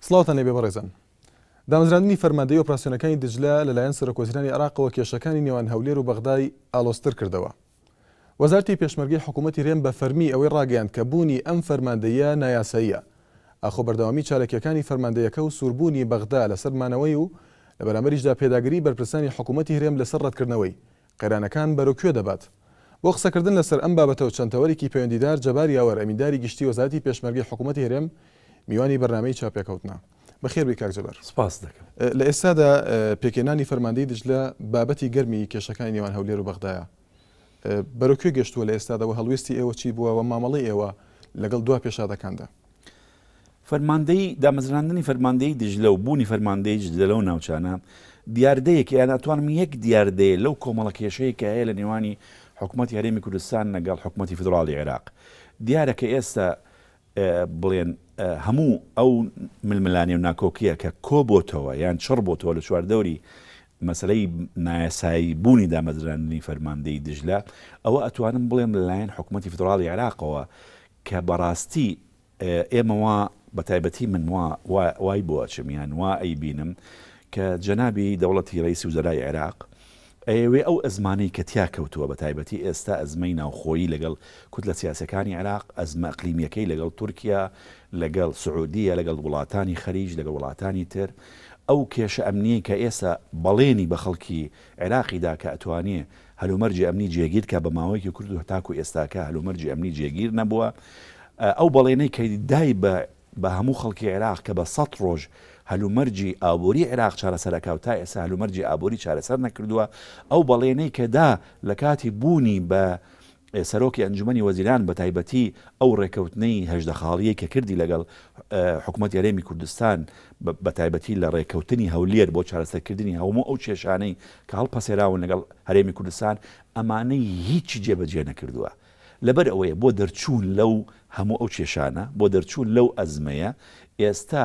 سڵاوتان لێبێ بەڕێزان. دامەزراندنی فەرماندەی ئۆپراسیۆنەکانی دجلە لەلایەن سەرۆکوەزیرانی عێراقەوە کێشەکانی نێوان هەولێر و بەغدای ئالۆزتر کردەوە. وەزارەتی پێشمەرگەی حکوومەتی هێرێم بە فەرمی ئەوەی ڕاگەیاند کە بوونی ئەم فەرماندەیە نایاساییە. ئاخۆ بەردەوامی چارەکیەکانی فەرماندەیەکە و سووربوونی بەغدا لەسەر مانەوەی و لە بەرامبەریشدا پێداگیری بەرپرسانی حکوومەتی هێرێم لەسەر ڕەتکردنەوەی قەیرانەکان بەرەوکوێ دەبات. بۆ قسەکردن لەسەر ئەم بابەتە و چەند تەوەرێکی پەیوەندیدار جەبار یاوەر ئەمینداری گشتی وەزارەتی پێشمەرگەی حکوومەتی هێرێم میوانی بەرنامەی چاپێکەوتنە. بەخێر بێ کاک جەبار. سپاس دەکەم. لە ئێستادا پێکێنانی فەرماندەی دجلە بابەتی گەرمی کێشەکانی نێوان هەولێر و بەغدایە. بەرەوکوێ گەشتووە لە ئێستادەوە هەڵوێستی ئێوە چی بووە و مامەڵەی ئێوە لەگەڵ دوا پێشادەکاندا؟ فەرماندەی دامەزراندنی فەرماندەی دجلە و بوونی فەرماندەی دجلە لەو ناوچانە دیاردەیەکی یان ئەتوانم یەک دیاردەیە لەو کۆمەڵە کێشەیە کە هەیە لە نێوانی حکوومەتی هەرێمی کوردستان لەگەڵ حکوومەتی فیدراڵی عێراق. دیارە کە ئێستا بڵێن هەموو ئەو ململانی و ناکۆکیە کە کۆبۆتەوە یان چڕ بۆتەوە لە چواردەوری مەسلەی نایاسایی بوونی دامەزراندنی فەرماندەی دجلە، ئەوە ئەتوانم بڵێم لەلایەن حکوومەتی فیدراڵی عێراقەوە کە بەڕاستی ئێمە وا بەتایبەتی من وای بۆ ئەچم یان وا ئەیبینم کە جەنابی دەوڵەتی ڕئیسی وزەرای عێراق ئەوێ ئەو ئەزمانەی کە تیا کەوتووە بەتایبەتی ئێستا ئەزمەی ناوخۆیی لەگەڵ کوتلە سیاسەکانی عێراق، ئەزمە ئەقلیمیەکەی لەگەڵ تورکیا، لەگەڵ سعودیە، لەگەڵ وڵاتانی خەریج، لەگەڵ وڵاتانی تر، ئەو کێشە ئەمنیە کە ئێستا بەڵێنی بە خەڵکی عێراقیدا کە ئەتوانێ هەلومەرجی ئەمنی جێگیر کە بە ماوەیەکی کورد و تاکو ئێستاکە هەلومەرجی ئەمنی جێگیر نەبووە. ئەو بەڵێنەی کە دای بە هەموو خەڵکی عێراق کە بە 100 ڕۆژ هەلومەرجی ئابووری عێراق چارەسەرەکە و تا ئێستا هەلومەرجی ئابووری چارەسەر نەکردووە، ئەو بەڵێنەی کە دا لە کاتی بوونی بە سەرۆکی ئەنجومەنی وەزیران بە تایبەتی ئەو ڕێکەوتنەی هەژدەخاڵیە کە کردی لەگەڵ حکوومەتی هەرێمی کوردستان بە تایبەتی لە ڕێکەوتنی هەولێر بۆ چارەسەرکردنی هەموو ئەو کێشانەی کە هەڵپەسێراون لەگەڵ هەرێمی کوردستان، ئەمانەی هیچی جێبەجێ نەکردووە. لەبەر ئەوەیە بۆ دەرچوون لەو هەموو ئەو کێشانە، بۆ دەرچوون لەو ئەزمەیە، ئێستا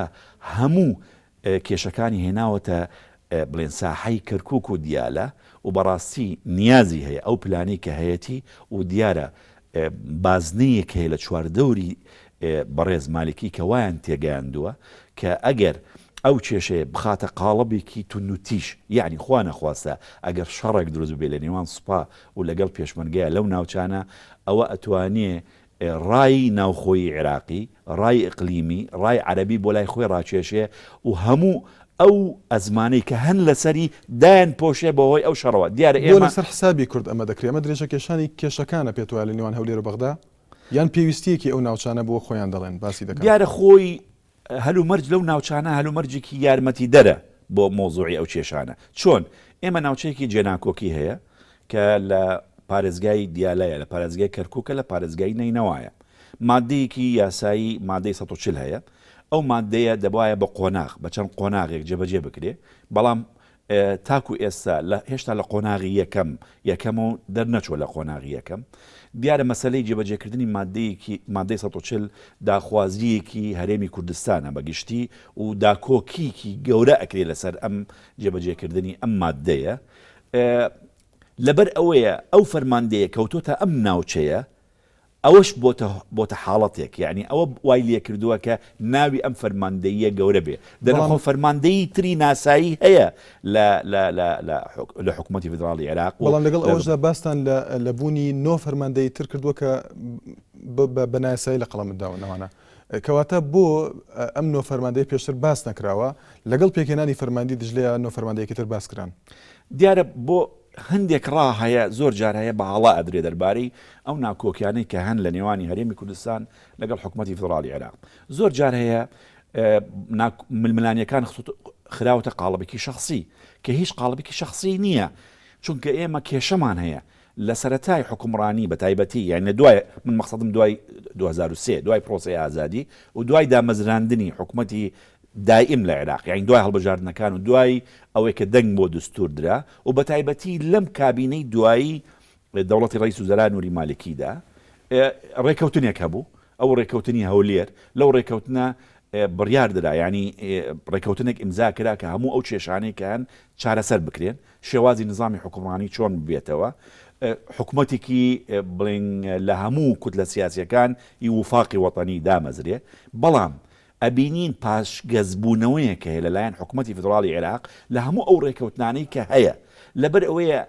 هەموو کێشەکانی هێناوەتە بڵێن ساحەی کەرکووک و دیالە و بەڕاستی نیازی هەیە ئەو پلانەی کە هەیەی و دیارە بازنەیەک هەیە لە چواردەوری بەڕێز مالکی کە وایان تێگەیاندووە کە ئەگەر ئەو کێشەیە بخاتە قاڵبێکی تونوتیش، یعنی خوا نەخواستە ئەگەر شەڕێک دروست بێ لە نێوان سوپا و لەگەڵ پێشمەرگەیە لەو ناوچانە، ئەوە ئەتوانێ ڕای ناوخۆی عێراقی، ڕای ئیقلیمی، ڕای عەرەبی بۆ لای خۆی ڕاکێشێ و هەموو ئەو ئەزمانەی کە هەن لەسەری دایان پۆشێ بەهۆی ئەو شەڕەوە. دیارە ئێمە لەسەر حسابی کورد ئەمە دەکرێت. ئەمە درێژە کێشانی کێشەکانە پێت وایە لە نێوان هەولێر و بەغدا یان پێویستیەکی ئەو ناوچانە بۆ خۆیان دەڵێن باسی دەکەن؟ دیارە خۆی هەلومەرج لەو ناوچانە هەلومەرجێکی یارمەتی دەرە بۆ مۆزوعی ئەو کێشانە. چۆن ئێمە ناوچەیەکی جێناکۆکی هەیە کە لە پارێزگای دیالایە، لە پارێزگای کەرکووکە، لە پارێزگای نینەوایە. مادەیەکی یاسایی مادەی 140 هەیە. ئەو مادەیە دەبایە بە قۆناغ بە چەند قۆناغێک جێبەجێ بکرێ، بەڵام تاکو ئێستا هێشتا لە قۆناغی یەکەم و دەرنەچوە لە قۆناغی یەکەم. دیارە مەسلەی جێبەجێکردنی مادەی 140 داخوازیەکی هەرێمی کوردستانە بەگشتی و داکۆکیکی گەورە ئەکرێ لەسەر ئەم جێبەجێکردنی ئەم مادەیە. لەبەر ئەوەیە ئەو فەرماندەیە کەوتۆتە ئەم ناوچەیە، ئەوەش بۆتە حاڵەتێک، یعنی ئەوە وای لێ کردووە کە ناوی ئەم فەرماندەیە گەورە بێ. دەنەخۆ فەرماندەی تری ناسایی هەیە لە حکوومەتی فیدراڵی عێراق. بەڵام لەگەڵ ئەوەشدا باستان لە بوونی نۆ فەرماندەی تر کردووە کە بە نایاسایی لە قەڵەمتداونەوەە. کەواتە بۆ ئەم نۆ فەرماندەی پێشتر باس نەکراوە لەگەڵ پێکێنانی فەرماندەی دجلەیە نۆ فەرماندەیەکی تر باس کران؟ دیارە بۆ هەندێک ڕا هەیە، زۆر جار هەیە بە هەڵا ئەدرێ دەربارەی ئەو ناکۆکیانەی کە هەن لە نێوانی هەرێمی کوردستان لەگەڵ حکوومەتی فیدراڵی عێراق. زۆر جار هەیە ململانیەکان خراوەتە قاڵبێکی شخصی کە هیچ قاڵبێکی شخصی نییە، چونکە ئێمە کێشەمان هەیە لە سەرەتای حکومڕانی بە تایبەتی، یعنی دوای من مەقسەدم دوای 2023 دوای پرۆسەی ئازادی و دوای دامەزراندنی حکوومەتی دائم لە عێراق، یعنی دوای هەڵبژاردنەکان و دوای ئەوەی کە دەنگ بۆ دستور درا و بە تایبەتی لەم کابینەی دوایی دەوڵەتی ڕئیس وزەرا نوری مالکیدا ڕێکەوتنێک هەبوو. ئەو ڕێکەوتنی هەولێر لەو ڕێکەوتنە بڕیار درا، ینی ڕێکەوتنێک ئیمزا کرا کە هەموو ئەو کێشانەی کە هەن چارەسەر بکرێن، شێوازی نظامی حکومڕانی چۆن ببێتەوە، حکوومەتێکی بڵێن لە هەموو کوتلە سیاسیەکان وفاقی وەتەنی دامەزرێ. بەڵام ئەبینین پاش گەزبوونەوەیەکە هەیە لەلایەن حکوومەتی فدراڵی عێراق لە هەموو ئەو ڕێکەوتانەی کە هەیە لەبەر ئەوەیە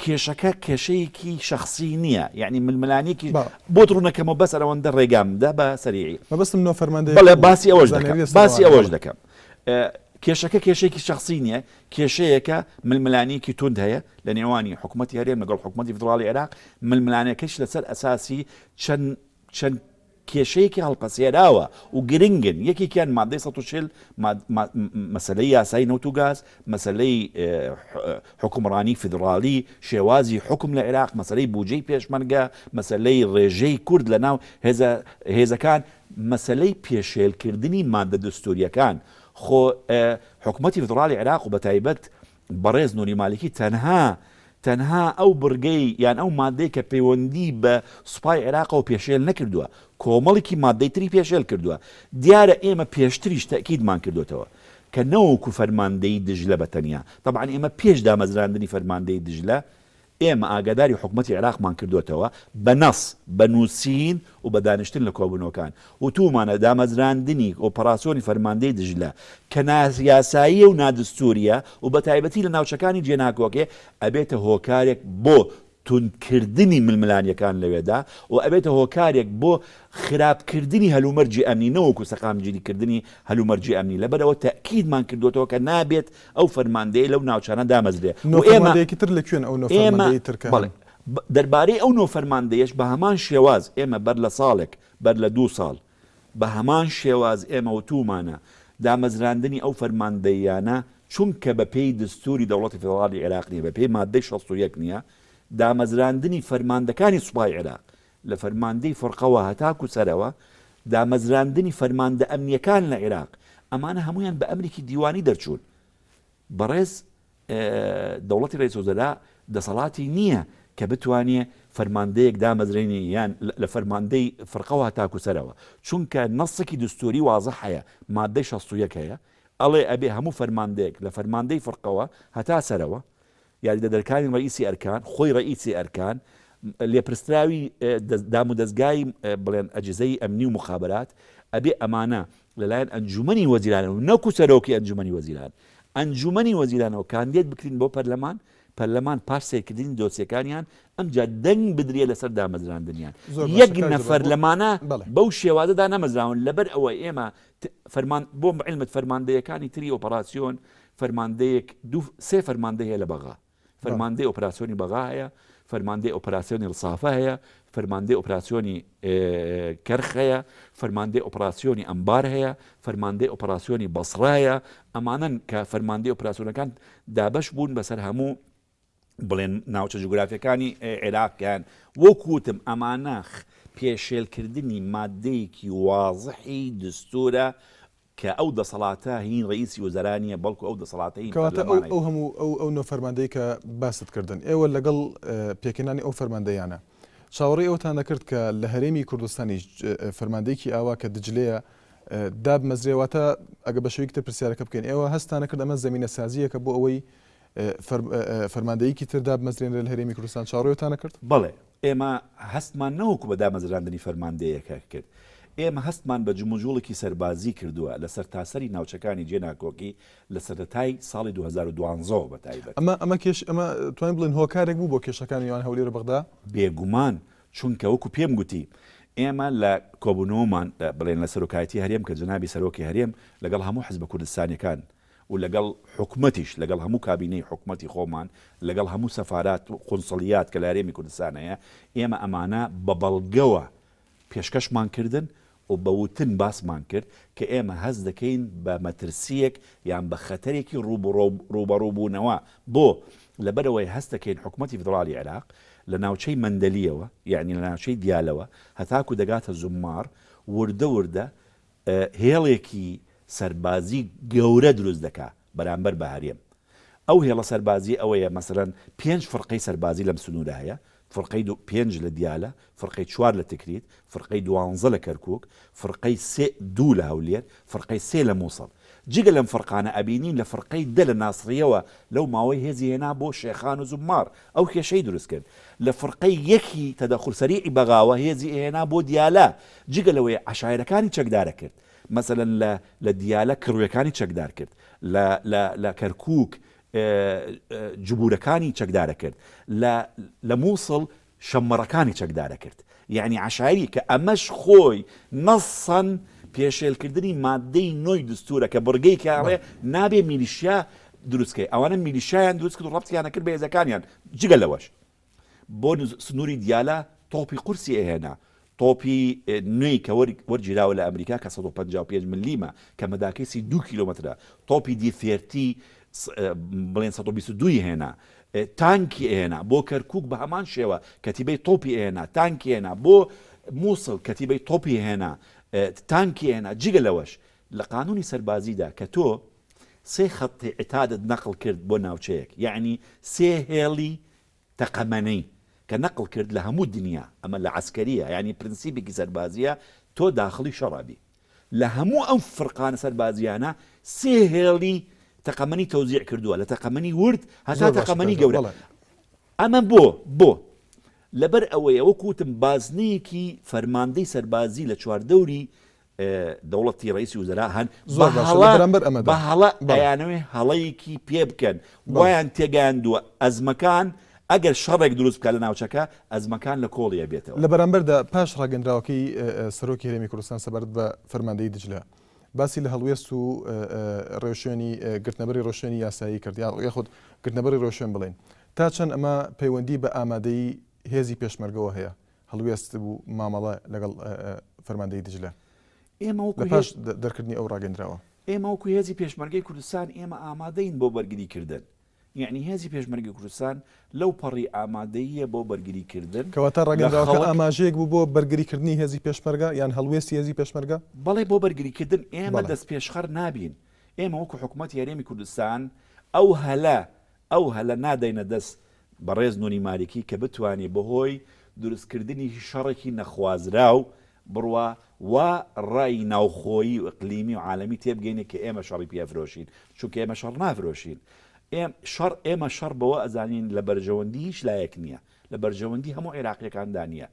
کێشەکە کێشەیەکی شخصی نییە یعنی ململانێکی بۆ ڕوونەکەمە بەس ئەوەندە ڕێگامدا بە سەریعی مەبەستم نۆ فەرماندەی بەڵێ باسی ئەوەش دەکەم کێشەکە کێشێکی شخصی نییە کێشەیەکە ململانێکی تند هەیە لە نێوانی حکوومەتی هەرێم لەگەڵ حکوومەتی فدراڵی عێراق ململانەکەش لەسەر ئەساسی چەند کێشەیەکی هەڵقەسێراوە و گرنگن یەکێکیان مادەی 140 مەسلەی یاسای نەوت و گاز مەسلەی حکومڕانی فدراڵی شێوازی حکم لە عێراق مەسلەی بودجەی پێشمەرگە مەسلەی ڕێژەی کورد لە ناو هێزەکان مەسلەی پێشێلکردنی مادە دستوریەکان خۆ حکوومەتی فدراڵی عێراق و بە تایبەت بەڕێز نوری مالیکی تەنها ئەو برگەی یان ئەو مادەی کە پەیوەندی بە سوپای عێراق و پێشێل نەکردووە کۆمەڵێکی مادەی تری پێشێل کردووە دیارە ئێمە پێشتریش تەکیدمان کردوێتەوە کە نەوەکو فەرماندەی دژلە بەتەنیا طبعا ئێمە پێش دامەزراندنی فەرماندەی دژلە ئێمە ئاگاداری حکوومەتی عێراقمان کردوێتەوە بە نەس بە نووسین و بە دانیشتن لە کۆبوونەوەکان و تومانە دامەزراندنی ئۆپەراسیۆنی فەرماندەی دژلە کە نایاساییە و نادستوریە و بە تایبەتی لە ناوچەکانی جێناکۆکێ ئەبێتە هۆکارێک بۆ تونکردنی ململانیەکان لەوێدا و ئەبێتە هۆکارێک بۆ خراپکردنی هەلومەرجی ئەمنی نەوەکو سەقامگیریکردنی هەلومەرجی ئەمنی لەبەرەوە تەکیدمان کردوێتەوە کە نابێت ئەو فەرماندەی لەو ناوچانە دامەزرێ ئێمەیەکی تر لەکوێن ئەو نۆفەرماندەی ترکە دەربارەی ئەو نۆفەرماندەیەش بە هەمان شێواز ئێمە بەر لە ساڵێک بەر لە 2 ساڵ بە هەمان شێواز ئێمە وتومانە دامەزراندنی ئەو فەرماندەیانە چونکە بە پێی دستوری دەوڵەتی فدراڵی عێراق نیە بە پێی مادەی 61 نییە دامەزراندنی فەرماندەکانی سوپای عێراق لە فەرماندەی فڕقەوە هەتاکو سەرەوە دامەزراندنی فەرماندە ئەمنیەکان لە عێراق ئەمانە هەمویان بە ئەمریکی دیوانی دەرچوون بەڕێز دەوڵەتی ڕئیس وەزەرا دەسەڵاتی نییە کە بتوانێ فەرماندەیەک دامەزرێنی یان لە فەرماندەی فڕقەوە هەتاکو سەرەوە چونکە نەسێکی دستوری وازە هەیە مادەی 61 هەیە ئەڵێ ئەبێ هەموو فەرماندەیەک لە فەرماندەی فڕقەوە هەتا سەرەوە یاریدەدەرکانی ڕئیسی ئەرکان خۆی ڕئیسی ئەرکان لێپرسراوی دام و دەستگای بڵێن ئەجزەی ئەمنی و مخابرات ئەبێ ئەمانە لەلایەن ئەنجومەنی وەزیران و نەکو سەرۆکی ئەنجومەنی وەزیران ئەنجومەنی وەزیرانەوە کاندید بکرین بۆ پەرلەمان پاش سێکردنی دۆسیەکانیان ئەمجا دەنگ بدرێ لەسەر دامەزراندنیان یەک نەفەر لەمانە بەو شێوازەدا نەمەزراون لەبەر ئەوە ئێمە بۆ علمت فەرماندەیەکانی تری ئۆپەراسیۆن فەرماندەیەک سێ فەرماندە هەیە لە بەغا فەرماندەی ئۆپەراسیۆنی بەغا هەیە فەرماندەی ئۆپەراسیۆنی ڕسافە هەیە فەرماندەی ئۆپەراسیۆنی کەرخ هەیە فەرماندەی ئۆپەراسیۆنی ئەمبار هەیە فەرماندەی ئۆپەراسیۆنی بەسڕایە ئەمانن کە فەرماندەی ئۆپەراسیۆنەکان دابەش بوون بەسەر هەموو بڵێن ناوچە جوگرافیەکانی عێراقیان وەکوتم ئەمانە پێشێلکردنی مادەیەکی وازحی دستورە کە ئەو دەسەڵاتە هین ڕئیسی وەزەرانیە بەڵکو ئەو دەسەڵاتەی ئەو هەموو ئەو نۆفەرماندەی کە باست کردن ئێوە لەگەڵ پێکەنانی ئەو فەرماندەیانە چاوەڕێی ئەوتان دەکرد کە لە هەرێمی کوردستانی فەرماندەیەکی ئاوا کە دجلەیە داب مەزرێواتە ئەگە بە شێوەیەکی تر پرسیارەکە بکەین ئێوە هەستانە کرد ئەمە زەمینە سازیەکە بۆ ئەوەی فەرماندەیەکی تر داب مەزرێنرە لە هەرێمی کوردستان چاوەڕێتانە کرد بەڵێ ئێمە هەستمان نەوەکو بە دامەزراندنی فەرماندەیەکە کرد ئێمە هەستمان بە جموجوڵێکی سەربازی کردووە لە سەرتاسەری ناوچەکانی جێناکۆکی لە سەرەتای ساڵی 2012 بە تایبەت ئەمە توانین بڵێن هۆکارێک بوو بۆ کێشەکانی یان هەولێرە بەغدا بێگومان چونکە وەکو پێم گوتی ئێمە لە کۆبوونەوەمان بڵێن لە سەرۆکایەتی هەرێم کە جنابی سەرۆکی هەرێم لەگەڵ هەموو حزب کوردستانیەکان و لەگەڵ حکومەتیش لەگەڵ هەموو کابینەی حکومەتی خۆمان لەگەڵ هەموو سەفارات و قونسڵیات کە لە هەرێمی کوردستانەیە ئێمە ئەمانە بە بەڵگەوە پێشکەشمان کردن و بەوتن باسمان کرد کە ئێمە هەز دەکەین بە مەترسیەک یان بە خەتەرێکی ڕوبەڕووبوونەوە بۆ لەبەرەوەی هەست دەکەین حکومەتی فدراڵی عێراق لە ناوچەی مەندەلیەوە یعنی لە ناوچەی دیالەوە هەتاکو دەگاتە زومار وردە هێڵێکی سەربازی گەورە دروست دەکا بەرامبەر بە هەرێم ئەو هێڵە سەربازی ئەوەیە مەسەرەن 5 فڕقەی سەربازی لەم سنوورە هەیە فرقەی 5 لە دیالە فرقەی 4 لە تکریت فرقەی 12 لە کەرکووک فرقەی 2 لە هەولێر فرقەی 3 لە مووسڵ جگە لەم فڕقانە ئەبینین لە فرقەی 10 لە ناسڕیەوە لەو ماوەی هێزی هێنا بۆ شێخان و زومار ئەو کێشەی دروست کرد لە فرقەی 1 تەدەخول سەریعی بەغاوە هێزی هێنا بۆ دیالە جگە لەوەی عەشایرەکانی چەکدارە کرد مثلا لە دیالە کڕویەکانی چەکدار کرد لە کەرکووک جبورەکانی چەکدارە کرد لە مووسڵ شەممەڕەکانی چەکدارە کرد یعنی عشاعری کە ئەمەش خۆی نەسەن پێشێلکردنی مادەی نۆی دستورە کە بڕگەی کاڕێ نابێ میلیشیا دروستکەی ئەوانە میلیشایان دروست کرد و ڕەبتیانە کرد بە هێزەکانیان جگە لەوەش بۆ سنووری دیالە تۆپی قورسی ئەهێنا تۆپی نوێی کە وەرگیراوە لە ئەمریکا کە 155 ملیمە کە مەداکەیسی 2 کیلۆمەترە تۆپی دیفێرتی بڵێن 122 هێنا تانکی ئێنا بۆ کەرکووک بە هەمان شێوە کەتیبەی تۆپی ئێنا تانکی هێنا بۆ مووسڵ کەتیبەی تۆپی هێنا تانکی هێنا جگە لەوەش لە قانونی سەربازیدا کە تۆ سێ خەتی عتادت نەقل کرد بۆ ناوچەیەک یعنی سێ هێڵی تەقەمەنەی کە نەقل کرد لە هەموو دنیا ئەمە لە عسکەریە یعنی پرینسیپێکی سەربازیە تۆ داخلی شەڕابی لە هەموو ئەم فرقانە سەربازیانە سێ هێڵی تەقەمەنی تەوزیع کردووە لە تەقەمەنی ورد هەتا تەقەمەنی گەورە ئەمە بۆ لەبەر ئەوەیە وەکوتم بازنەیەکی فەرماندەی سەربازی لە چواردەوری دەوڵەتی ڕئیسی وزەرا هەن بە هەڵە ئەیانەوێ هەڵەیەکی پێ بکەن وایان تێگەیاندووە ئەزمەکان ئەگەر شەڕێک دروست بکە لە ناوچەکە ئەزمەکان لە کۆڵیە بێتەوە لە بەرامبەردا پاش ڕاگەندراوەکەی سەرۆکی هەرێمی کوردستان سەبارەت بە فەرماندەی دجلە باسی لە هەڵوێست و ڕێوشێنی گرتنەبەری ڕۆشێنی یاسایی کرد یاخود گرتنەبەری ڕۆشێن بڵێن تا چەند ئەمە پەیوەندی بە ئامادەی هێزی پێشمەرگەوە هەیە هەڵوێست بوو مامەڵە لەگەڵ فەرماندەی دجلە ئێمە پاش دەرکردنی ئەو ڕاگەندراوە ئێمە وەکو هێزی پێشمەرگەی کوردستان ئێمە ئامادەین بۆ بەرگریکردن یعنی هێزی پێشمەرگەی کوردستان لەو پەڕی ئامادەییە بۆ بەرگریکردن کەواتە ڕاگەندراوەکە ئاماژەیەک بوو بۆ بەرگریکردنی هێزی پێشمەرگە یان هەڵوێستی هێزی پێشمەرگە بەڵێ بۆ بەرگریکردن ئێمە دەست پێشخەر نابین ئێمە وەکو حکوومەتی هەرێمی کوردستان ئەو هەلە نادەینە دەست بەڕێز نوێنی مالیکی کە بتوانێت بەهۆی دروستکردنی شەڕێکی نەخوازرا و بڕوە وا ڕای ناوخۆیی و ئەقلیمی و عالەمی تێبگەینێت کە ئێمە شەڕی پێفرۆشین چونکە ئێمە شەڕ نافرۆشین ئێمە شەڕ بەوە ئەزانین لە بەرژەوەندی هیچ لایەک نییە لە بەرژەوەندی هەموو عێراقیەکاندا نییە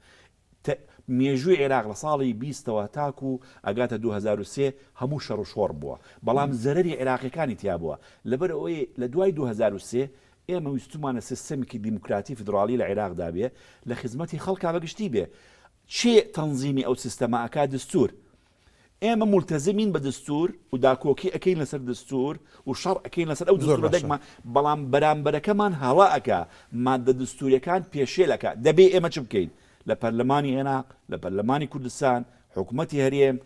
مێژووی عێراق لە ساڵی 20ەوە تاکو ئەگاتە 2003 هەموو شەڕ و شۆڕ بووە بەڵام زەرەری عێراقیەکانی تیا بووە لەبەر ئەوەی لە دوای 2003 ئێمە ویستمانە سیستەمێکی دیموکراتی فدرالی لە عێراقدا بێ لە خزمەتی خەڵکا بەگشتی بێ چێ تەنزیمی ئەو سیستەمە ئەکا دستور ئێمە مولتەزمین بە دستور و داکۆکی ئەەکەین لەسەر دستور و شەڕ ئەەکەین لەسەر ئەو دستور دەگمە بەڵام بەرامبەرەکەمان هەڵا ئەکا مادە دستوریەکان پێشێلەکە دەبێ ئێمە چ بکەین لە پەرلەمانی عێراق لە پەرلەمانی کوردستان حکوومەتی هەرێم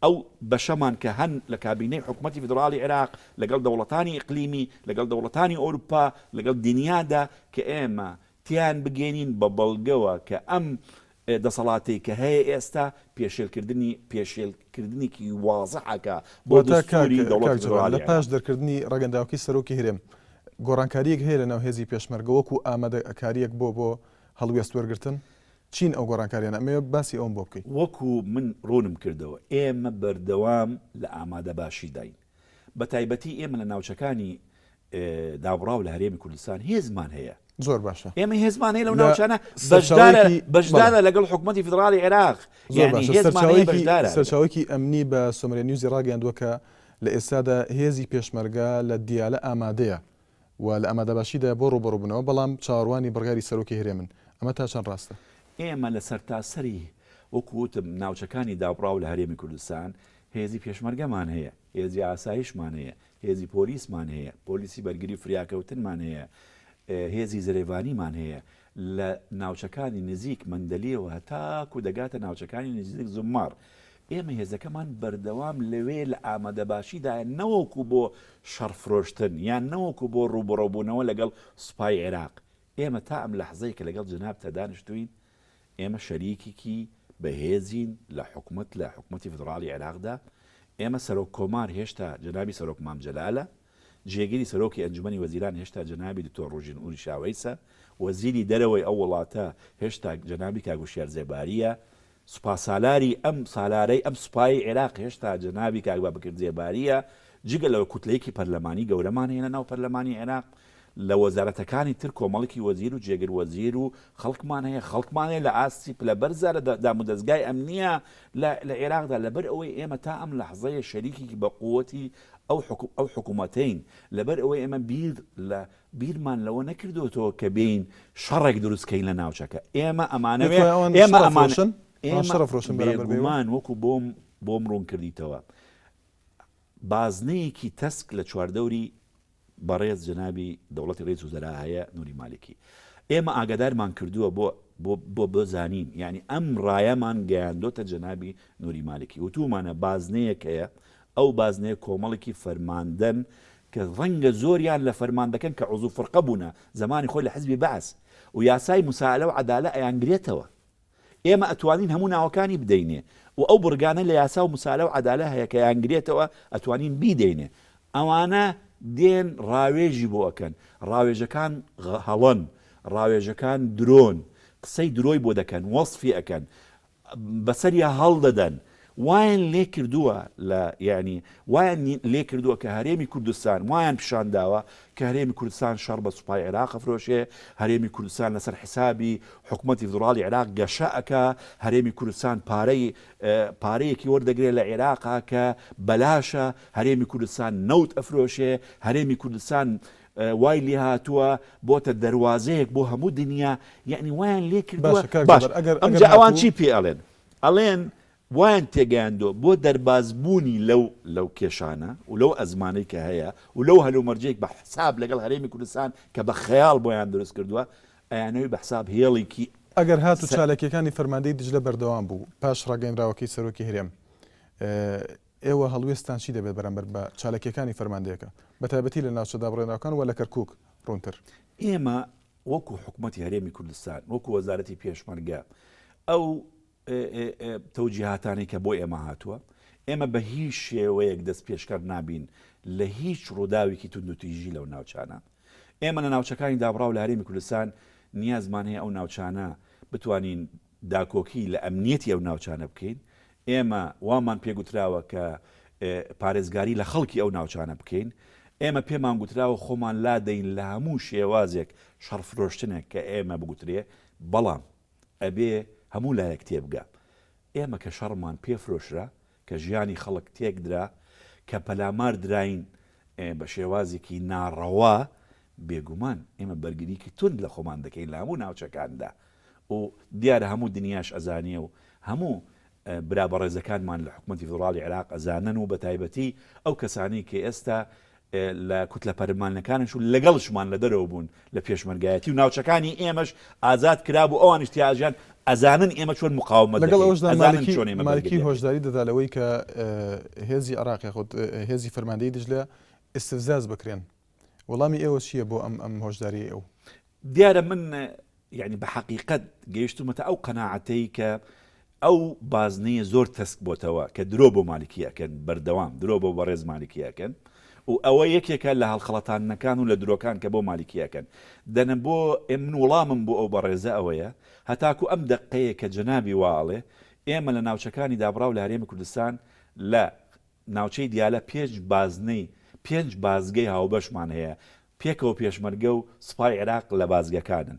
ئەو بەشەمان کە هەن لە کابینەی حکوومەتی فدرالی عێراق لەگەڵ دەوڵەتانی ئیقلیمی لەگەڵ دەوڵەتانی ئەوروپا لەگەڵ دنیادا کە ئێمە تیان بگەێنین بە بەڵگەوە کە ئەم دەسەڵاتی کە هەیە ئێستا پێشێلکردنێکی وازەحەکە بۆ دەستوری دەوڵەت فدرالی لە پاش دەرکردنی ڕاگەنداوەکەی سەرۆکی هەرێم گۆڕانکاریەک هەیە لە ناو هێزی پێشمەرگە وەکو ئامادەکاریەک بۆ هەڵوێست وەرگرتن چین ئەو گۆڕانکاریانە ئەمێ باسی ئەوم بۆ بکەین وەکو من ڕوونم کردەوە ئێمە بەردەوام لە ئامادە باشی داین بە تایبەتی ئێمە لە ناوچەکانی دابڕاو لە هەرێمی کوردستان هێزمان هەیە زۆر باشە ئێمە هێزمان هەیە لەو ناوچانە بەشدارە لەگەڵ حکوومەتی فدرالی عێراق سەرچاوێکی ئەمنی بە سۆمرە نیوزی ڕاگەیاندووە کە لە ئێستادا هێزی پێشمەرگە لە دیالە ئامادەیە و لە ئامادەباشیدا بۆ ڕوبەڕووبوونەوە بەڵام چاوەڕوانی بڕگاری سەرۆکی هەرێمن ئەمە تا چەند ڕاستە ئێمە لە سەرتاسەری وەکوتم ناوچەکانی دابڕاو لە هەرێمی کوردستان هێزی پێشمەرگەمان هەیە هێزی ئاسایشمان هەیە هێزی پۆلیسمان هەیە پۆلیسی بەرگری فریاکەوتنمان هەیە هێزی زرێڤانیمان هەیە لە ناوچەکانی نزیک مندەلیەوە هەتاکو دەگاتە ناوچەکانی نزیک زومار ئێمە هێزەکەمان بەردەوام لەوێ لە ئامادەباشیدا نەوەکو بۆ شەڕفرۆشتن یان نەوەکو بۆ ڕوبەڕۆبوونەوە لەگەڵ سوپای عێراق ئێمە تا ئەم لەحزەی کە لەگەڵ جناب تەدانیشتوین ئێمە شەریکێکی بەهێزین لە حکوومەتی فدرالی عێراقدا ئێمە سەرۆک کۆمار هێشتا جنابی سەرۆک مام جەلالە جێگیری سەرۆکی ئەنجومەنی وەزیران هێشتا جنابی دکتۆر ڕۆژین ئوری شاوەیسە وەزیری دەرەوەی ئەو وڵاتە هێشتا جنابی کاگوشیار زێباریە سوپاسالاری ئەم سالارەی ئەم سوپای عێراق هێشتا جنابی کاک بابکر زێباریە جگە لەوە کوتلەیەکی پەرلەمانی گەورەمان هێنە ناو پەرلەمانی عێراق لە وەزارەتەکانی تر کۆمەڵکی وەزیر و جێگر وەزیر و خەڵکمان هەیە لە ئاسیب لە بەرزە لە دامودەستگای ئەمنیە لە عێراقدا لەبەر ئەوەی ئێمە تا ئەم لەحظەیە شەریکی بە قووەتی ئەو حکوومەتین لەبەر ئەوەی ئێمە بیرمان لەوە نەکردوەوە کە بین شەڕێک دروستکەین لە ناوچەکە ئێمە بێگومان وەکو بۆم ڕوون کردیتەوە بازنەیەکی تەسک لە چواردەوری بەڕێز جەنابی دەوڵەتی ڕێز وزەرا هەیە نووری مالکی ئێمە ئاگادارمان کردووە بۆ بزانین یعنی ئەم ڕایەمان گەیاندۆتە جەنابی نووری مالکی وتومانە بازنەیەک هەیە ئەو بازنەیە کۆمەڵێکی فەرماندەن کە ڕەنگە زۆریان لە فەرماندەکەن کە عوزوو فڕقە بوونە زمانی خۆی لە حزبی بەعس و یاسای موساعەلە و عەدالە ئەیانگرێتەوە ئێمە ئەتوانین هەموو ناوەکانی بدەینێ و ئەو بورگانە لە یاسا و موساعەلە و عەدالە هەیە کە یانگرێتەوە ئەتوانین بیدەینێ ئەوانە دێن ڕاوێژی بۆ ئەکەن ڕاوێژەکان هەڵەن ڕاوێژەکان درۆن قسەی درۆی بۆ دەکەن وەصفی ئەکەن بەسەریا هەڵدەدەن وایان لێ کردووە یعنی وایان لێ کردووە کە هەرێمی کوردستان وایان پیشانداوە کە هەرێمی کوردستان شەڕ بە سوپای عێراق ئەفرۆشێ هەرێمی کوردستان لەسەر حسابی حکوومەتی فدراڵی عێراق گەشەکە هەرێمی کوردستان پارەیەکی وەردەگرێت لە عێراقا کە بەلاشە هەرێمی کوردستان نەوت ئەفرۆشێ هەرێمی کوردستان وای لێ هاتووە بۆتە دەواازەیەک بۆ هەموو دنیا یعنی وایان لێ کردووە ئەمجا ئەوان چی پێ ئەڵێن وایان تێگەیاندۆ بۆ دەربازبوونی لەو کێشانە و لەو ئەزمانەی کە هەیە و لەو هەلومەرجێک بە حساب لەگەڵ هەرێمی کوردستان کە بە خەیاڵ بۆیان دروست کردووە ئەیانەوەی بە حساب هێڵێکی ئەگەر هاتو چالەکیەکانی فەرماندەی دژلە بەردەوام بوو پاش ڕاگەیەنراوەکەی سەرۆکی هەرێم ئێوە هەڵوێستان چی دەبێت بەرامبەر بە چالەکیەکانی فەرماندەیەەکە بەتایبەتی لە ناوچەدا بڕێنراوەکان و لە کەرکووک ڕوونتر ئێمە وەکو حکوومەتی هەرێمی کوردستان وەکو وەزارەتی پێشمەرگە ئەو تەوجیهاتانی کە بۆ ئێمە هاتووە ئێمە بە هیچ شێوەیەک دەست پێشکەر نابین لە هیچ ڕووداوێکی توندوتیژی لەو ناوچانە ئێمە لە ناوچەکانی دابڕاو لە هەرێمی کوردستان نیازمان هەیە ئەو ناوچانە بتوانین داکۆکی لە ئەمنیەتی ئەو ناوچانە بکەین ئێمە وامان پێگوتراوە کە پارێزگاری لە خەڵکی ئەو ناوچانە بکەین ئێمە پێمان گوتراوە خۆمان لا دەین لە هەموو شێوازێک شەڕفرۆشتنێک کە ئێمە بگوترێ بەڵام ئەبێ هەموو لایەک تێبگە ئێمە کە شەڕمان پێفرۆشرا کە ژیانی خەڵک تێکدرا کە پەلامار دراین بە شێوازێکی ناڕەوا بێگومان ئێمە بەرگریکی تند لە خۆمان دەکەین لە هەموو ناوچەکاندا و دیارە هەموو دنیاش ئەزانێ و هەموو برا بەڕێزەکانمان لە حکوومەتی فدراڵی عێراق ئەزانن و بە تایبەتی ئەو کەسانی کە ئێستا لە کوتلە پەرلمانەکانش و لەگەڵشمان لە دەرەوە بوون لە پێشمەرگایەتی و ناوچەکانی ئێمەش ئازاد کرابوو ئەوانیش تیاژیان ئەزانن ئێمە چۆن مقاومەت لەگەڵ ئەوشدا مالکی هۆشداری دەدا لەوەی کە هێزی عێراق یاخود هێزی فەرماندەی دژلە ئستفزاز بکرێن وەڵامی ئێوە چییە بۆ ئەم هۆشداری ئەو دیارە من یعنی بە حەقیقەت گەیشتومەتە ئەو قەناعەتەی کە ئەو بازنەیە زۆر تەسک بۆتەوە کە درۆ بۆ مالکیەکەن بەردەوام درۆ بۆ بەڕێز مالکیەکەن و ئەوە یەکێکە لە هەڵخەڵەتانەکان و لە درۆکان کە بۆ مالکیەکەن دەنە بۆ من وەڵامم بۆ ئەو بەڕێزە ئەوەیە هەتاکو ئەم دقەیە کە جەنابی واڵێ ئێمە لە ناوچەکانی دابڕاو لە هەرێمی کوردستان لە ناوچەی دیالە پێنج بازگەی هاوبەشمان هەیە پێکەوە پێشمەرگە و سوپای عێراق لە بازگەکانن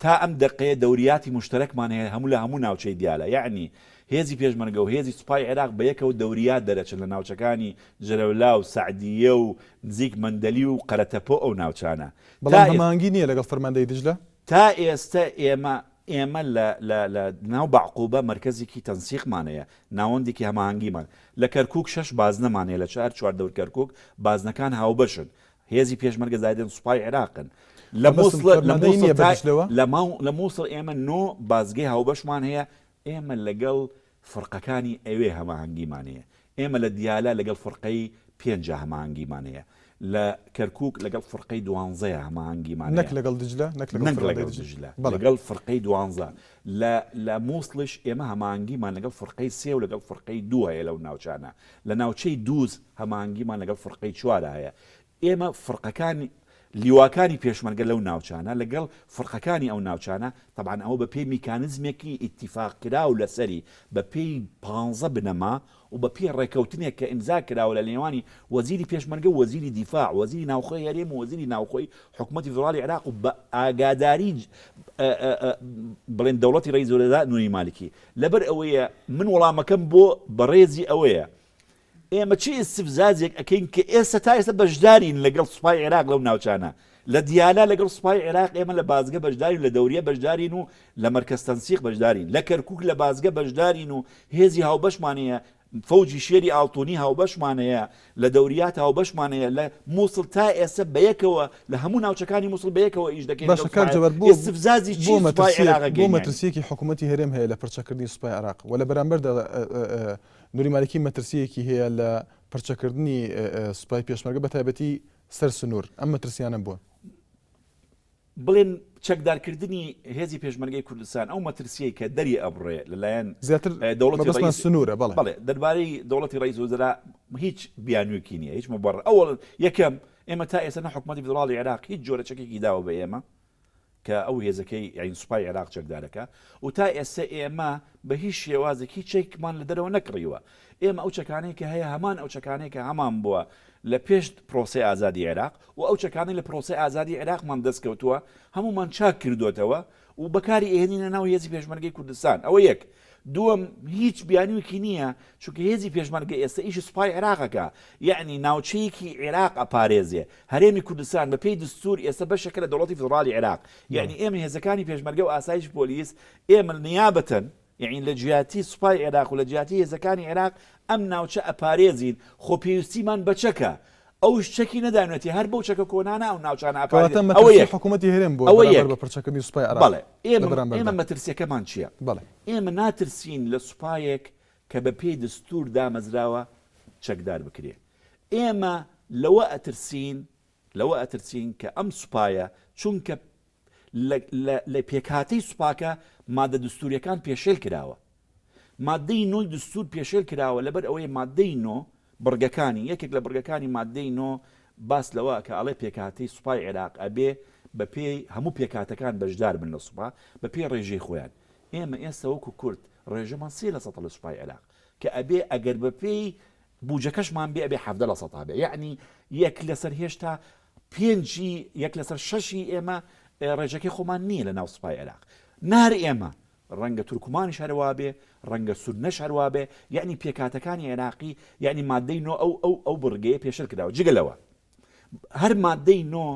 تا ئەم دقەیە دەوریاتی مشتەرەکمان هەیە هەموو لە هەموو ناوچەی دیالە یعنی هێزی پێشمەرگە و هێزی سوپای عێراق بە یەکەوە دەوریات دەرەچن لە ناوچەکانی جەرەولا و سعدیە و نزیک مەندەلی و قەرەتەپۆ ئەو ناوچانە بەڵام هەماهەنگی نییە لەگەڵ فەرماندەی دژلە تا ئێستا ئێمە لە ناو بەعقوبە مرکزێکی تەنسیقمانەیە ناوەندێکی هەماهەنگیمان لە کەرکووک 6 بازنەمانەیە لە چوار دەور کەرکووک بازنەکان هاوبەشن هێزی پێشمەرگە زایدن سوپای عێراقن لە مووسڵ ئێمە نۆ بازگەی هاوبەشمان هەیە ئێمە لەگەڵ فڕقەکانی ئەوێ هەماهەنگیمانەیە ئێمە لە دیالە لەگەڵ فڕقەی 5 هەماهەنگیمانەیە لە کەرکووک لەگەڵ فڕقەی 12 هەماهەنگیمان نەک لەگەڵ دژلە لەگەڵ فڕقەی 12 لە مووسڵش ئێمە هەماهەنگیمان لەگەڵ فڕقەی 3 و لەگەڵ فڕقەی 2 هەیە لەو ناوچانە لە ناوچەی دووز هەماهەنگیمان لەگەڵ فڕقەی 4 هەیە ئێمە فڕقەکانی لیواکانی پێشمەرگە لەو ناوچانە لەگەڵ فرقەکانی ئەو ناوچانە طبعاً ئەو بە پێی میکانزمێکی ئیتیفاق کراو لەسەری بە پێی 15 بنەما و بە پێی ڕێکەوتنێک کە ئیمزا کراوە لە نێوانی وەزیری پێشمەرگە و وەزیری دیفاع وەزیری ناوخۆی هەرێم و وەزیری ناوخۆی حکوومەتی فدراڵی عێراق و بە ئاگاداری بڵێن دەوڵەتی ڕئیس الوزراء نوری مالکی لەبەر ئەوەیە من وەڵامەکەم بۆ بەڕێزی ئەوەیە ئێمە چی ئستفزازێک ئەەکەین کە ئێستا تا ئێستا بەشدارین لەگەڵ سوپای عێراق لەو ناوچانە لە دیالا لەگەڵ سوپای عێراق ئێمە لە بازگە بەشدارین لە دەوریە بەشدارین و لە مەرکەز تەنسیق بەشدارین لە کەرکووک لە بازگە بەشدارین و هێزی هاوبەشمانەیە فەوجی شێری ئاڵتۆنی هاوبەشمانەیە لە دەوریات هاوبەشمانەیە لە مووسڵ تا ئێستا بەیەکەوە لە هەموو ناوچەکانی مووسڵ بەیەکەوە ئیش دەکەین ئستفزازی بۆ مەترسیەکی حکوومەتی هەرێم هەیە لە پرچەکردنی سوپای عێراق و لە بەرامبەردا نوری مالکی مەترسیەکی هەیە لە پرچەکردنی سوپای پێشمەرگە بە تایبەتی سەر سنوور ئەم مەترسیانە بووە بڵێن چەکدارکردنی هێزی پێشمەرگەی کوردستان ئەو مەترسیەی کە دەری ئەبڕێ لەلایەن زیاتر دەوڵەتی سنوورە بەڵێ دەربارەی دەوڵەتی ڕئیس الوزراء هیچ بیانوویەکی نییە هیچ مەبەڕ ئەوڵ یەکەم ئێمە تا ئێستا حکوومەتی فدراڵی عێراق هیچ جۆرە چەکێکی داوە بە ئێمە کە ئەو هێزەکەی یعنی سوپای عێراق چەکدارەکە و تا ئێستا ئێمە بە هیچ شێوازێکی چێکمان لە دەرەوە نەکڕیوە ئێمە ئەو چەکانەی کە هەیە هەمان ئەو چەکانەی کە هەمان بووە لە پێش پرۆسی ئازادی عێراق و ئەو چەکانی لە پرۆسی ئازادی عێراقمان دەستکەوتووە هەمومان چاک کردوێتەوە و بەکاری ئێنینە ناو هێزی پێشمەرگەی کوردستان ئەوە یەک دووەم هیچ بیانوویەکی نییە چونکە هێزی پێشمەرگە ئێستا ئیشی سوپای عێراقەکە یعنی ناوچەیەکی عێراق ئەپارێزێ هەرێمی کوردستان بە پێی دستور ئێستا بەشەکە لە دەوڵەتی فدراڵی عێراق یعنی ئێمە هێزەکانی پێشمەرگە و ئاسایش پۆلیس ئێمە نیابەتەن یعنی لە جیاتی سوپای عێراق و لە جیاتی هێزەکانی عێراق ئەم ناوچە ئەپارێزین خۆ پێویستیمان بەچەکە ئەو شتێکی نەدانێتی هەر بەو چەکە کۆنانە ئەو ناوچانە ئەوەیە حکوومەتی هێرم بۆ بە پرچەکردنی سوپای عێراق بەڵێ ئێمە مەترسیەکەمان چییە بەڵێ ئێمە ناترسین لە سوپایەک کە بە پێی دستور دامەزراوە چەکدار بکرێ ئێمە لەوە ئەترسین کە ئەم سوپایە چونکە لە پێکهاتەی سوپاکە مادە دستوریەکان پێشێل کراوە مادەی نۆی دستور پێشێل کراوە لەبەر ئەوەی مادەی نۆ بڕگەکانی یەکێک لە بڕگەکانی مادەی نۆ باس لەوە کە ئەڵێ پێکهاتەی سوپای عێراق ئەبێ بە پێی هەموو پێکهاتەکان بەشدار بن لە سوپا بە پێی ڕێژەی خۆیان ئێمە ئێستا وەکو کورد ڕێژەمان 3% لە سوپای عێراق کە ئەبێ ئەگەر بە پێی بوجەکەشمان بێ ئەبێ 7% بێ یعنی یەک لەسەر هێشتا 5 یەک لەسەر 6 ئێمە ڕێژەکەی خۆمان نییە لە ناو سوپای عێراق نار ئێمە ڕەنگە تورکمانیش هەروە بێ ڕەنگە سورنەش هەروە بێ یعنی پێکاتەکانی عێراقی یعنی مادەی نۆ ئەو بڕگەیە پێشل کراوە جگەلەوە هەر مادەی نۆ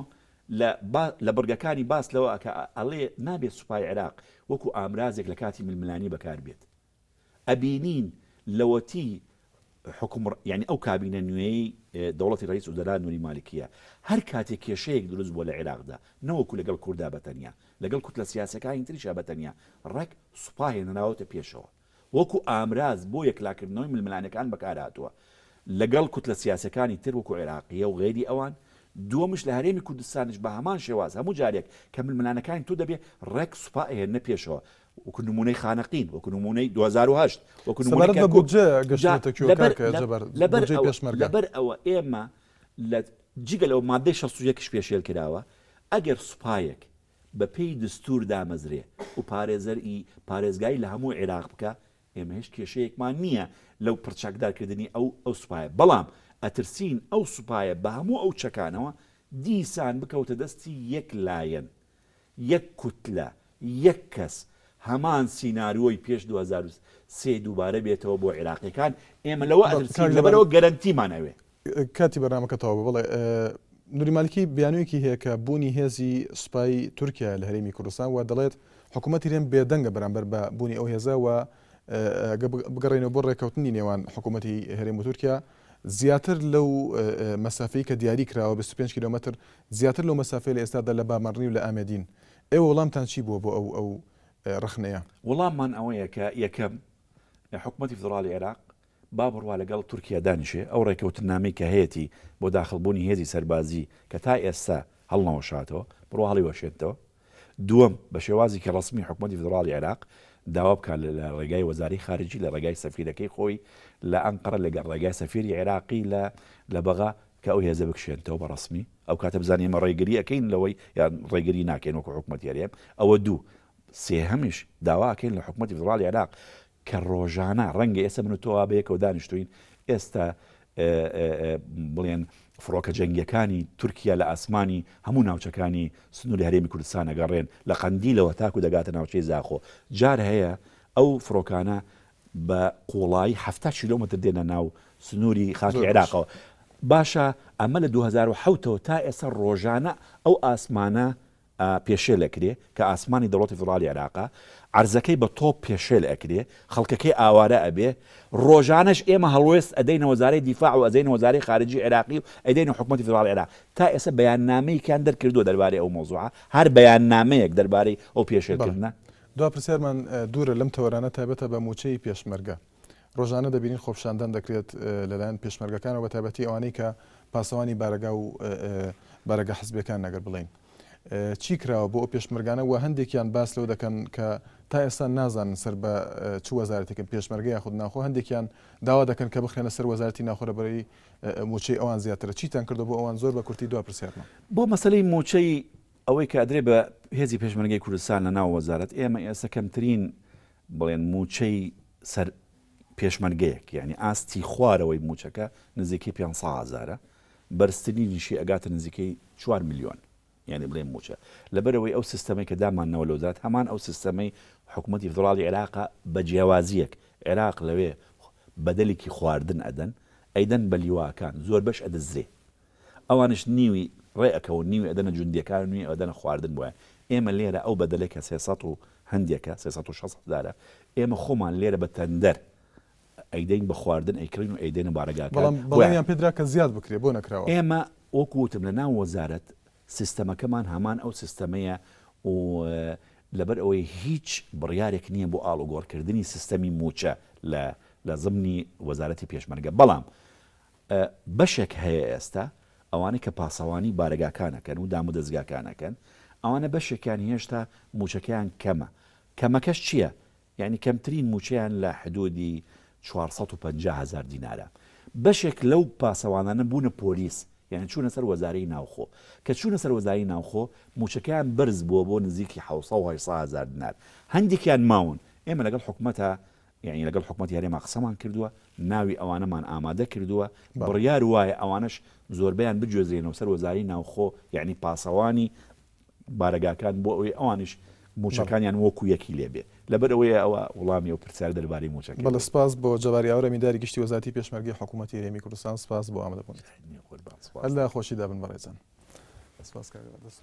لە بڕگەکانی باس لەوە کە ئەڵێ نابێت سوپای عێراق وەکو ئامرازێک لە کاتی ململانی بەکار بێت ئەبینین لەوەتی یعنی ئەو کابینە نوێی دەوڵەتی ڕئیس الوزراء نوری مالکیە هەر کاتێک کێشەیەک دروست بووە لە عێراقدا نەوەکو لەگەڵ کووردا بەتەنیا لەگەڵ کوتلە سیاسەکانی تریشا بەتەنیا ڕێک سوپای نەناوەتە پێشەوە وەکو ئامراز بۆ یەکلاکردنەوەی ململانەکان بەکارهاتووە لەگەڵ کوتلە سیاسەکانی تر وەکو عێراقیە و غێری ئەوان دووەمش لە هەرێمی کوردستانش بە هەمان شێواز هەموو جارێک کە ململانەکانی تو دەبێ ڕێک سوپا هێنە پێشەوە وەکو نمونەی خانەقین وەکو نمونەی 2008 وەکو لەبەر ئەوە ئێمە لە جگە لەو مادەی 61 پێشێل کراوە ئەگەر سوپایەک بە پێی دستور دامەزرێ و پارێزگای لە هەموو عێراق بکە ئێمە هیچ کێشەیەکمان نییە لەو پرچەکدارکردنی ئەو سوپایە بەڵام ئەترسین ئەو سوپایە بە هەموو ئەو چەکانەوە دیسان بکەوتە دەستی یەک لایەن یەک کوتلە یەک کەس هەمان سیناریۆی پێش 2003 دووبارە بێتەوە بۆ عێراقیەکان ئێمە لەوە ئەترسین لەبەرەوە گەرەنتیمانەوێ کاتی بەرنامەکەتەوە بڵێ نوری مالکی بیانوویەکی هەیە کە بوونی هێزی سوپای تورکیا لە هەرێمی کوردستان و دەڵێت حکوومەتی هێرم بێدەنگە بەرامبەر بە بوونی ئەو هێزە و بگەڕێنەوە بۆ ڕێکەوتنی نێوان حکوومەتی هەرێم و تورکیا زیاتر لەو مەسافەی کە دیاری کراوە 25 کیلومتر زیاتر لەو مەسافەی لە ئێستادا لە بامەڕنی و لە ئامێدین ئێوە وەڵامتان چی بووە بۆ ئەو ڕخنەیە وەڵاممان ئەوەیە کە یەکەم حکوومەتی فدراڵی عێراق با بڕوا لەگەڵ تورکیا دانیشێ ئەو ڕێکەوتنامەی کە هەیەی بۆ داخڵبوونی هێزی سەربازی کە تا ئێستا هەڵنەوەشاتەوە بڕوا هەڵی وەشێتەوە دووەم بە شێوازی کە ڕسمی حکوومەتی فدراڵی عێراق داوا بکات لە ڕێگای وەزارەی خارجی لە ڕێگای سەفیرەکەی خۆی لە ئەنقەرە لەگەڵ ڕێگای سەفیری عێراقی لە بەغا کە ئەو هێزە بکشێنەوە بە ڕسمی ئەو کاتە بزانانی ئێمە ڕێگری ئەەکەین لەوەی یان ڕێگری ناکەین وەکو حکوومەت یاریێم ئەوە دوو سێهەمیش داواکەین لە حکوومەتی فدراڵی عێراق کە ڕۆژانە ڕەنگە ئێستا من و تۆ بەیەکەوە دانیشتوین ئێستا بڵێن فڕۆکە جەنگیەکانی تورکیا لە ئاسمانی هەموو ناوچەکانی سنووری هەرێمی کوردستان ئەگەڕێن لە قەندیلەوە تاکو دەگاتە ناوچەی زاخۆ جار هەیە ئەو فڕۆکانە بە قوڵایی 70 کیلۆمتر دێنە ناو سنووری خاکی عێراقەوە باشە ئەمە لە 2007ەوە تا ئێستا ڕۆژانە ئەو ئاسمانە پێشێل ئەکرێ کە ئاسمانی دەوڵەتی فدراڵی عێراقا عرزەکەی بە تۆپ پێشێل ئەکرێ خەڵکەکەی ئاوارە ئەبێ ڕۆژانەش ئێمە هەڵوێست ئەدەینە وەزارەی دیفاع و ئەدەینە وەزارەی خارجی عێراقی و ئەدەینە حکوومەتی فدراڵی عێراق تا ئێستا بەیاننامەیەکیان دەرکردووە دەربارەی ئەو مۆزوعە هەر بەیاننامەیەک دەربارەی ئەو پێشێلکردنە دوا پرسیارمان دوورە لەم تەوەرانە تایبەتە بە موچەی پێشمەرگە ڕۆژانە دەبینین خۆپشاندان دەکرێت لەلایەن پێشمەرگەکان و بە تایبەتی ئەوانەی کە پاسەوانی بارەگا و بارەگە حزبەکان نەگەر بڵین چی کراوە بۆ ئەو پێشمەرگانە و هەندێکیان باس لەو دەکەن کە تا ئێستا نازانن سەر بە چ وەزارەتێکن پێشمەرگە یاخود ناخۆ هەندێکیان داوا دەکەن کە بخێنە سەر وەزارەتی ناخۆرەبەری موچەی ئەوان زیاترە چیتان کردو بۆ ئەوان زۆر بە کورتی دوا پرسیارمان بۆ مەسەلەی موچەی ئەوەی کە ئەدرێ بە هێزی پێشمەرگەی کوردستان لە ناو وەزارەت ئێمە ئێستا کەمترین بڵێن موچەی سەر پێشمەرگەیەک یعنی ئاستی خوارەوەی موچەکە نزیکەی 500,000 بەرزترینیشی ئەگاتە نزیکەی 4 میلیۆن یعنی بڵێن موچە لەبەرەوەی ئەو سیستەمەی کە دامانەوە لە وەزارەت هەمان ئەو سیستەمەی حکوومەتی فدراڵی عێراق بە جیاوازیەک عێراق لەوێ بەدەلێکی خواردن ئەدەن ئەیدەن بە لیواکان زۆر بەش ئەدەزرێ ئەوانش نیوی ڕێئەکەون نیوی ئەدەنە جوندیەکان نوێ ئەدەنە خواردن بووە ئێمە لێرە ئەو بەدەلێکە 300 و هەندێکە 360 ئێمە خۆمان لێرە بە تەندەر ئەیدەین بە خواردن ئەیکردین و ئەیدێنە بارەگاکان بەڵێنیان پێدرا کە زیاد بکرێ بۆ نەکراوە ئێمە وەکوتم لە ناو وەزارەت سیستەمەکەمان هەمان ئەو سیستەمەیە و لەبەر ئەوەی هیچ بڕیارێک نییە بۆ ئاڵوگۆڕکردنی سیستەمی موچە لە زمنی وەزارەتی پێشمەرگە بەڵام بەشێک هەیە ئێستا ئەوانەی کە پاسەوانی بارەگاکانەکەن و دام و دەستگاکانەکەن ئەوانە بەشێکیان هێشتا موچەکەیان کەمە کەمەکەش چییە؟ یعنی کەمترین موچەیان لە حدودی 450,000 دینارە بەشێک لەو پاسەوانانە بوونە پۆلیس یعنی چوونە سەر وەزارەی ناوخۆ کە چوونە سەر وەزارەی ناوخۆ موچەکەیان بەرز بووە بۆ نزیکی 700,000 دینار هەندێکیان ماون ئێمە لەگەڵ حکوومەتە یعنی لەگەڵ حکوومەت یاریێمە قسەمان کردووە ناوی ئەوانەمان ئامادە کردووە بڕیار وایە ئەوانش زۆربیان بجێزێنەوە سەر وەزارەی ناوخۆ یعنی پاسەوانی بارەگاکان بۆ ئەوەی ئەوانش موچەکانیان وەکو یەکی لێبێ لەبەر ئەوەیە ئەوە وڵامی و پرسیار دەربارەی موچەکە بەڵێ سپاس بۆ جەباری ئاورە میداری گشتی وەزارەتی پێشمەرگەی حکوومەتی هەرێمی کوردستان سپاس بۆ ئامادەبوون ئەللا خۆشی دابن بەڕێزان سپاس کاکە دەست